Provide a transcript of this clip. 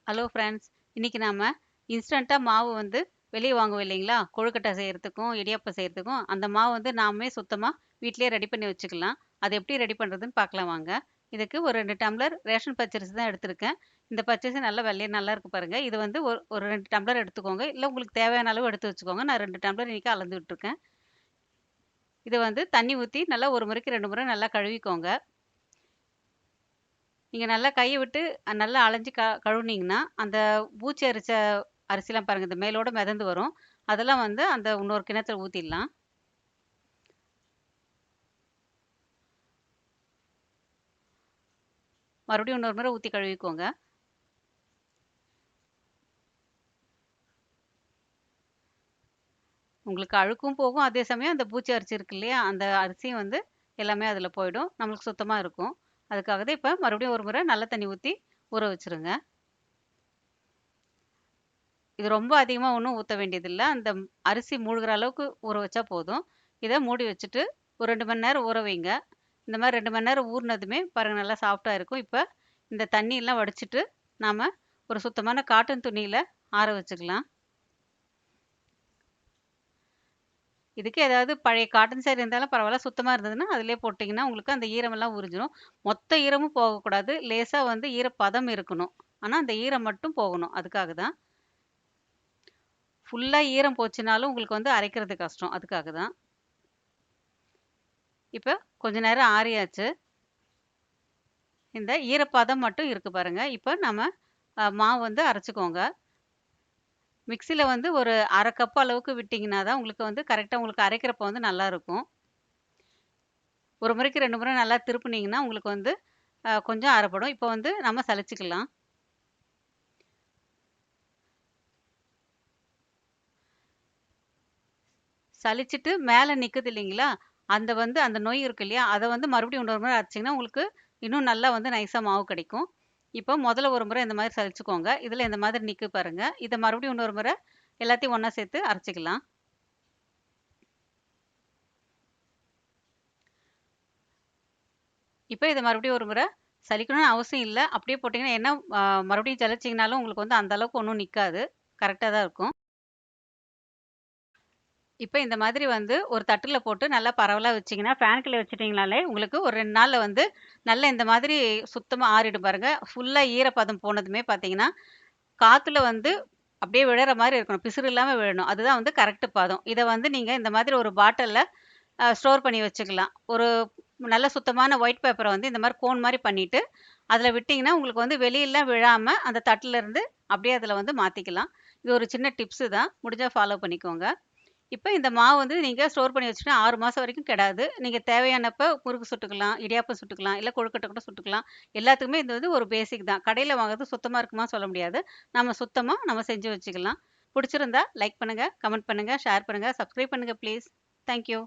Hello friends. இன்னைக்கு நாம இன்ஸ்டண்ட்டா மாவு வந்து வெளிய வாங்குவோம் இல்லைங்களா? கொழுக்கட்டை செய்யறதுக்கும், இடியாப்பம் செய்யறதுக்கும், அந்த மாவு வந்து நாமே சுத்தமா வீட்லயே ரெடி பண்ணி வச்சுக்கலாம். அது எப்படி ரெடி பண்றதுன்னு பார்க்கலாம் வாங்க. இதுக்கு ஒரு 2 டம்ளர் ரேஷன் பச்சரிசி தான் எடுத்திருக்கேன். இந்த பச்சரிசி நல்லா வெள்ளையா நல்லா இருக்கு பாருங்க. இது வந்து ஒரு 2 டம்ளர் எடுத்துக்கோங்க. இல்ல உங்களுக்கு தேவையான அளவு எடுத்து வச்சுக்கோங்க. நான் 2 டம்ளர் இன்னைக்கு அளந்து விட்டுருக்கேன். இத வந்து தண்ணி ஊத்தி நல்லா ஒரு முறைக்கு 2 முறை நல்லா கழுவிக்கோங்க. நீங்க நல்லா கைய விட்டு நல்லா அலஞ்சி கழுவுனீங்கன்னா, அந்த பூச்சி அரிச்ச அரிசிலாம் பாருங்க, இந்த மேலோட மிதந்து வரும். அதெல்லாம் வந்து அந்த இன்னொரு கிண்ணத்துல ஊத்திடலாம். மறுபடியும் இன்னொரு முறை ஊத்தி கழுவிக்கோங்க. உங்களுக்கு அழுக்கும் போகும். அதே சமயம் அந்த பூச்சி அரிசி இருக்கு இல்லையா? அந்த அரிசியும் வந்து எல்லாமே அதுல போயிடும். நம்மளுக்கு சுத்தமா இருக்கும். அதுக்காக தான் இப்ப மறுபடியும் ஒரு முறை நல்ல தண்ணி ஊத்தி ஊற வச்சுருங்க. இது ரொம்ப அதிகமா ஒண்ணும் ஊத்த வேண்டியதில்ல. அந்த அரிசி மூழ்குற அளவுக்கு ஊற வச்சா போதும். இத மூடி வச்சுட்டு ஒரு 2 மணி நேரம் ஊற வைங்க. இந்த மாரி 2 மணி நேரம் ஊறுனதுமே பாருங்க நல்லா சாஃப்ட்டா இருக்கும். இப்ப இந்த தண்ணியெல்லாம் வடிச்சுட்டு, நாம ஒரு சுத்தமான காட்டன் துணியில ஆற வச்சுக்கலாம். இதுக்கு ஏதாவது பழைய காட்டன் சாரி இருந்தாலும் பரவால்ல. சுத்தமா இருந்ததுன்னா, அதிலயே போட்டீங்கன்னா, உங்களுக்கு அந்த ஈரமெல்லாம் உறிஞ்சிரும். மொத்த ஈரமும் போகக்கூடாது. லேசா வந்து ஈரப்பதம் இருக்கணும். ஆனா, அந்த ஈரம் மட்டும் போகணும். அதுக்காக தான். ஃபுல்லா ஈரம் போச்சுனாலும் உங்களுக்கு வந்து அரைக்கிறது கஷ்டம். அதுக்காக தான். இப்ப கொஞ்ச நேரம் ஆறியாச்சு. இந்த ஈரப்பதம் மட்டும் இருக்கு பாருங்க. இப்ப நம்ம மாவு வந்து அரைச்சுக்கோங்க. மிக்ஸில வந்து ஒரு 1/2 கப் அளவுக்கு விட்டீங்கன்னா தான் உங்களுக்கு வந்து கரெக்ட்டா உங்களுக்கு அரைக்கிறப்ப வந்து நல்லாருக்கும். ஒரு முறைக்கு 2 முறை நல்லா திருப்புனீங்கன்னா, உங்களுக்கு வந்து கொஞ்சம் அரைப்படும். இப்ப வந்து நம்ம சலிச்சுக்கலாம். சலிச்சுட்டு மேல நிக்குது இல்லைங்களா? அந்த வந்து அந்த நொய் இருக்கு இல்லையா? அத வந்து மறுபடியும் இன்னொரு முறை அரைச்சீங்கன்னா, உங்களுக்கு இன்னும் நல்லா வந்து நைஸா மாவு கிடைக்கும். இப்போ முதல்ல ஒரு முறை இந்த மாதிரி சலிச்சுக்கோங்க. இதுல இந்த மாதிரி நிக்கு பாருங்க. இத மறுபடியும் இன்னொரு முறை எல்லாத்தையும் ஒண்ணா சேர்த்து அரைச்சுக்கலாம். இப்ப இத மறுபடியும் ஒரு முறை சலிக்கணும்னு அவசியம் இல்ல. அப்படியே போட்டீங்கன்னா ஏன்னா மறுபடியும் சலிச்சீங்கனாலும் உங்களுக்கு வந்து அந்த அளவுக்கு ஒண்ணும் நிக்காது. கரெக்ட்டா தான் இருக்கும். இப்ப இந்த மாதிரி வந்து ஒரு தட்டுல போட்டு நல்லா பரவலா வச்சீங்கன்னா, ஃபேன் கீழ வச்சுட்டீங்கனாலே, உங்களுக்கு ஒரு 2 நாள்ல வந்து நல்ல இந்த மாதிரி சுத்தமா ஆறிடும் பாருங்க. ஃபுல்லா ஈரப்பதம் போனதுமே பார்த்தீங்கன்னா, காத்துல வந்து அப்படியே விழற மாரி இருக்கணும். பிசுறு இல்லாம விழணும். அதுதான் வந்து கரெக்ட் பதம். இத வந்து நீங்க இந்த மாதிரி ஒரு பாட்டில்ல ஸ்டோர் பண்ணி வச்சுக்கலாம். ஒரு நல்ல சுத்தமான ஒயிட் பேப்பர வந்து இந்த மாரி கோன் மாரி பண்ணிட்டு, அதுல விட்டீங்கன்னா, உங்களுக்கு வந்து வெளியலாம் விழாம அந்த தட்டுல இருந்து அப்படியே அதுல வந்து மாத்திக்கலாம். இது ஒரு சின்ன டிப்ஸு தான். முடிஞ்சா ஃபாலோ பண்ணிக்கோங்க. இப்ப இந்த மாவு வந்து நீங்க ஸ்டோர் பண்ணி வச்சுட்டா 6 மாசம் வரைக்கும் கெடாது. நீங்க தேவையானப்ப முறுக்கு சுட்டுக்கலாம், இடியாப்பம் சுட்டுக்கலாம், இல்ல கொழுக்கட்டை கூட சுட்டுக்கலாம். எல்லாத்துக்குமே இது வந்து ஒரு பேசிக் தான். கடையில வாங்குறது சுத்தமா இருக்குமான்னு சொல்ல முடியாது. நம்ம சுத்தமா செஞ்சு வச்சுக்கலாம். புடிச்சிருந்தா லைக் பண்ணுங்க, கமெண்ட் பண்ணுங்க, ஷேர் பண்ணுங்க, சப்ஸ்கிரைப் பண்ணுங்க ப்ளீஸ். Thank you.